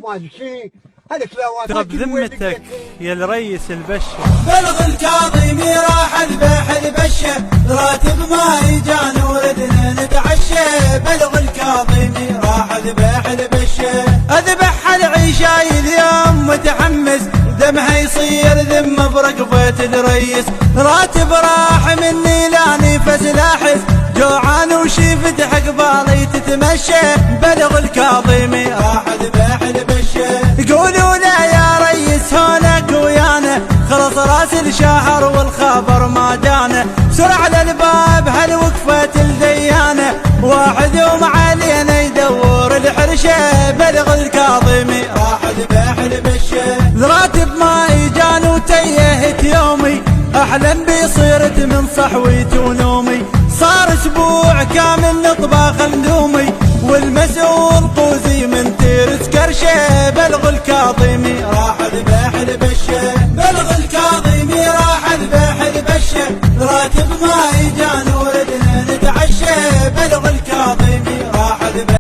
ما شيء هذيك لا ترى بذمتك يا الريس البشه. بلغ الكاظمي راح ذبح البشه، راتب ما يجان وردنا نتعشى. بلغ الكاظمي راح ذبح البشه، اذبح العشاي اليوم متحمس، دمها يصير ذم برقبة الريس. راتب راح مني لا نفس لاحس، جوعان وشيفت حق بالي تتمشى. بلغ الكاظمي راح ذبح البشه، قولوا له يا ريس هونك ويانا، خلص راس الشهر والخبر ما جانا. سرع للباب هل وقفت الديانة، واحد يوم علينا يدور الحرشة. بلغ الكاظمي راح ذبح البشه، راتب ما يجان وتيهت يومي، احلم بصيرت من صحويت ونومي. صار اسبوع كامل نطبخ اندومي، والمسؤول قوزي من تيرس كرشه. بلغ الكاظمي راح